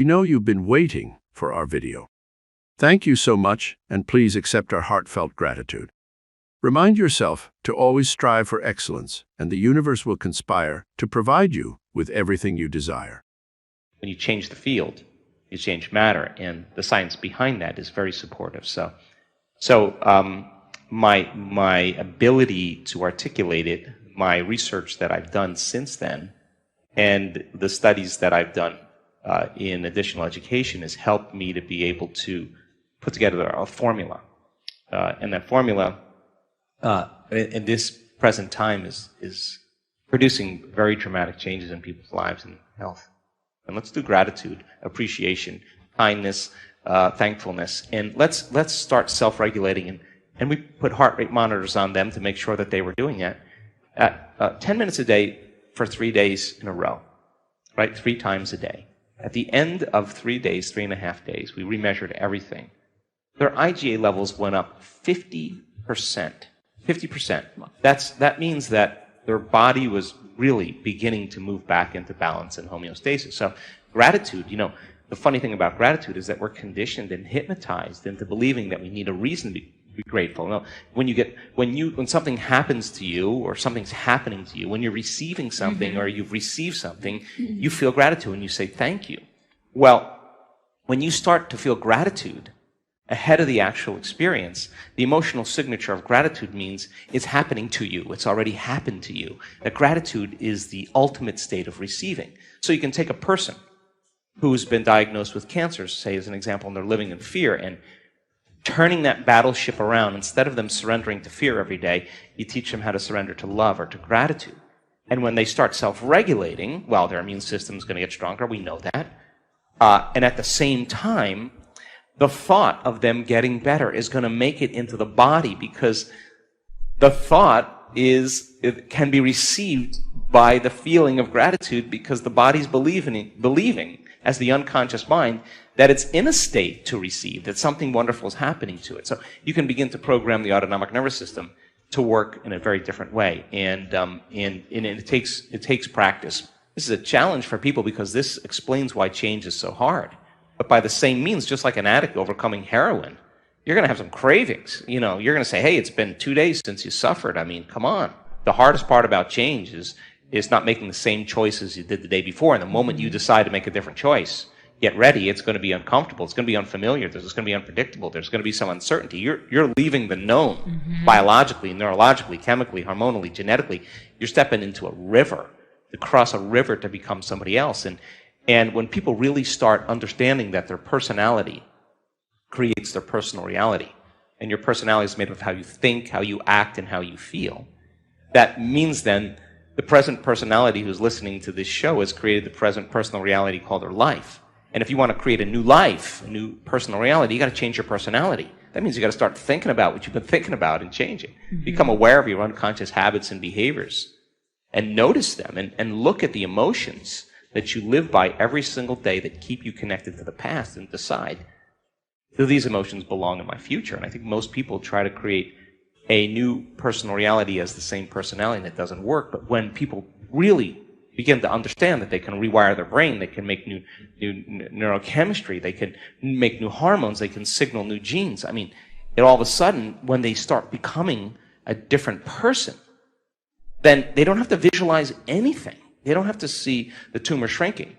We know you've been waiting for our video. Thank you so much, and please accept our heartfelt gratitude. Remind yourself to always strive for excellence, and the universe will conspire to provide you with everything you desire. When you change the field, you change matter, and the science behind that is very supportive. My ability to articulate it, my research that I've done since then, and the studies that I've done in additional education has helped me to be able to put together a formula. And that formula, in this present time, is producing very dramatic changes in people's lives and health. And let's do gratitude, appreciation, kindness, thankfulness, and let's start self-regulating. And we put heart rate monitors on them to make sure that they were doing that at 10 minutes a day for 3 days in a row, right? 3 times a day. At the end of 3 days, 3.5 days, we remeasured everything. Their IgA levels went up 50%. 50%. That means that their body was really beginning to move back into balance and homeostasis. So gratitude, the funny thing about gratitude is that we're conditioned and hypnotized into believing that we need a reason to be grateful. No, when something happens to you, or something's happening to you, when you're receiving something or you've received something, you feel gratitude and you say thank you. Well, when you start to feel gratitude ahead of the actual experience, the emotional signature of gratitude means it's happening to you. It's already happened to you. That gratitude is the ultimate state of receiving. So you can take a person who's been diagnosed with cancer, say as an example, and they're living in fear, and turning that battleship around, instead of them surrendering to fear every day, you teach them how to surrender to love or to gratitude. And when they start self-regulating, well, their immune system's going to get stronger, we know that. And at the same time, the thought of them getting better is going to make it into the body, because the thought it can be received by the feeling of gratitude, because the body's believing as the unconscious mind that it's in a state to receive, that something wonderful is happening to it. So you can begin to program the autonomic nervous system to work in a very different way. And it takes practice. This is a challenge for people, because this explains why change is so hard. But by the same means, just like an addict overcoming heroin, you're going to have some cravings. You're going to say, hey, it's been 2 days since you suffered. I mean, come on. The hardest part about change is not making the same choices you did the day before. And the moment you decide to make a different choice, get ready, it's going to be uncomfortable. It's going to be unfamiliar. It's going to be unpredictable. There's going to be some uncertainty. You're leaving the known biologically, neurologically, chemically, hormonally, genetically. You're stepping into a river, to cross a river to become somebody else. And when people really start understanding that their personality creates their personal reality, and your personality is made up of how you think, how you act, and how you feel, that means then the present personality who's listening to this show has created the present personal reality called their life. And if you want to create a new life, a new personal reality, you got to change your personality. That means you got to start thinking about what you've been thinking about and change it. Become aware of your unconscious habits and behaviors, and notice them, and look at the emotions that you live by every single day that keep you connected to the past, and decide, do these emotions belong in my future? And I think most people try to create a new personal reality as the same personality, and it doesn't work. But when people really begin to understand that they can rewire their brain, they can make new neurochemistry, they can make new hormones, they can signal new genes. I mean, all of a sudden, when they start becoming a different person, then they don't have to visualize anything. They don't have to see the tumor shrinking.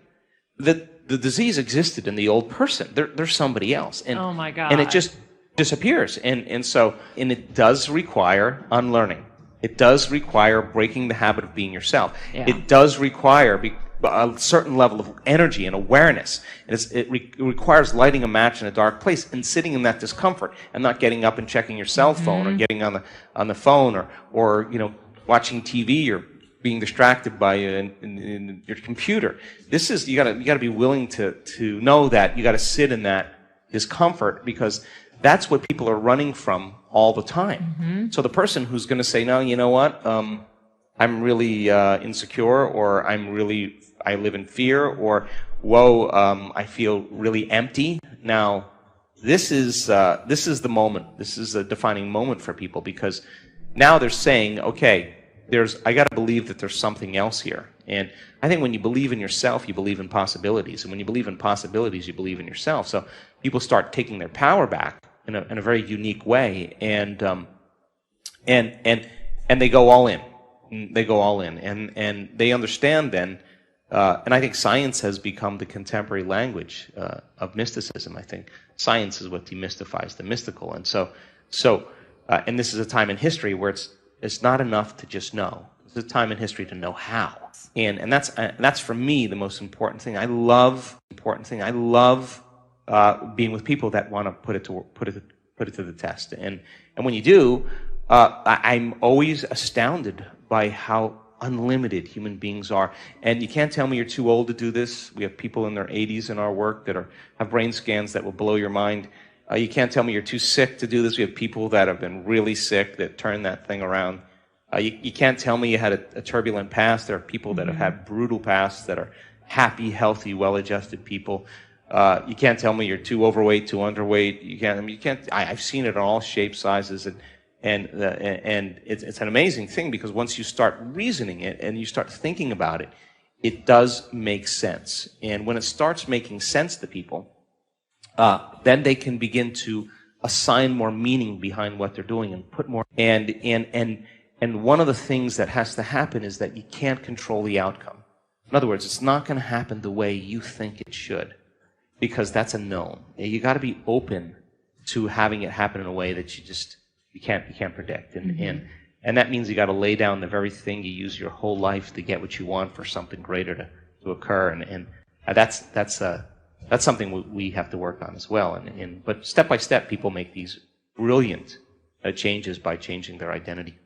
The disease existed in the old person. They're somebody else. And, oh my God. And it just disappears. And it does require unlearning. It does require breaking the habit of being yourself. Yeah. It does require a certain level of energy and awareness. And it requires lighting a match in a dark place and sitting in that discomfort, and not getting up and checking your cell phone, or getting on the phone, or watching TV, or being distracted by in your computer. You gotta be willing to know that you gotta sit in that discomfort, because that's what people are running from all the time. So the person who's going to say, no, you know what, I'm really insecure, or I live in fear, or whoa, I feel really empty. Now, this is the moment. This is a defining moment for people, because now they're saying, okay, I got to believe that there's something else here. And I think when you believe in yourself, you believe in possibilities. And when you believe in possibilities, you believe in yourself. So people start taking their power back in a very unique way, and they go all in. They go all in, and they understand then. And I think science has become the contemporary language of mysticism. I think science is what demystifies the mystical. And and this is a time in history where it's not enough to just know. It's a time in history to know how. And that's for me the most important thing. I love being with people that want to put it to the test. And when you do, I'm always astounded by how unlimited human beings are. And you can't tell me you're too old to do this. We have people in their 80s in our work that have brain scans that will blow your mind. You can't tell me you're too sick to do this. We have people that have been really sick that turn that thing around. You can't tell me you had a turbulent past. There are people that have had brutal pasts that are happy, healthy, well-adjusted people. You can't tell me you're too overweight, too underweight. I've seen it in all shapes, sizes, and it's an amazing thing, because once you start reasoning it and you start thinking about it, it does make sense. And when it starts making sense to people, then they can begin to assign more meaning behind what they're doing and put more. And one of the things that has to happen is that you can't control the outcome. In other words, it's not going to happen the way you think it should, because that's a known. You got to be open to having it happen in a way that you can't predict. And that means you got to lay down the very thing you use your whole life to get what you want for something greater to occur. And that's something we have to work on as well. But step by step, people make these brilliant changes by changing their identity.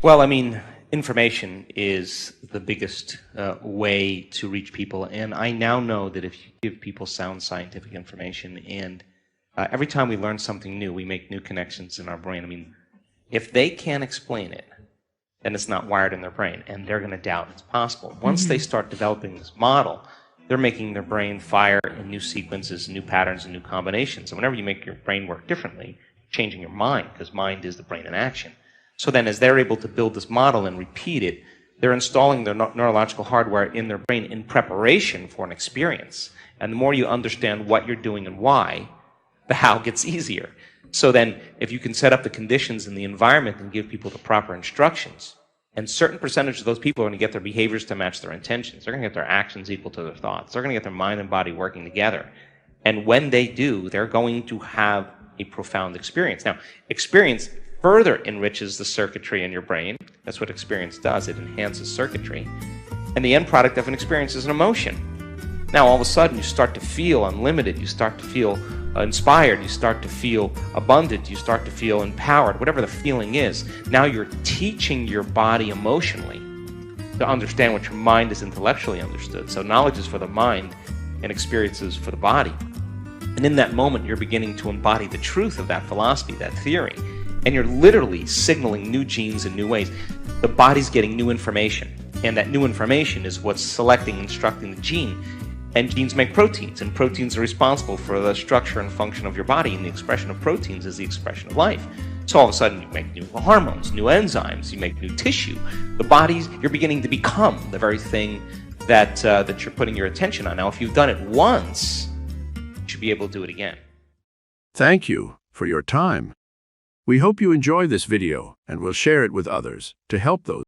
Well, I mean, information is the biggest way to reach people. And I now know that if you give people sound scientific information, and every time we learn something new, we make new connections in our brain. I mean, if they can't explain it, then it's not wired in their brain, and they're going to doubt it's possible. Once they start developing this model, they're making their brain fire in new sequences, new patterns, and new combinations. And whenever you make your brain work differently, you're changing your mind, because mind is the brain in action. So then as they're able to build this model and repeat it, they're installing their neurological hardware in their brain in preparation for an experience. And the more you understand what you're doing and why, the how gets easier. So then if you can set up the conditions in the environment and give people the proper instructions, and certain percentage of those people are going to get their behaviors to match their intentions. They're going to get their actions equal to their thoughts. They're going to get their mind and body working together. And when they do, they're going to have a profound experience. Now, experience further enriches the circuitry in your brain. That's what experience does. It enhances circuitry. And the end product of an experience is an emotion. Now, all of a sudden, you start to feel unlimited. You start to feel inspired. You start to feel abundant. You start to feel empowered. Whatever the feeling is, now you're teaching your body emotionally to understand what your mind is intellectually understood. So knowledge is for the mind and experiences for the body. And in that moment, you're beginning to embody the truth of that philosophy, that theory. And you're literally signaling new genes in new ways. The body's getting new information. And that new information is what's selecting, instructing the gene. And genes make proteins, and proteins are responsible for the structure and function of your body, and the expression of proteins is the expression of life. So all of a sudden you make new hormones, new enzymes, you make new tissue. You're beginning to become the very thing that you're putting your attention on. Now, if you've done it once, you should be able to do it again. Thank you for your time. We hope you enjoy this video and will share it with others to help those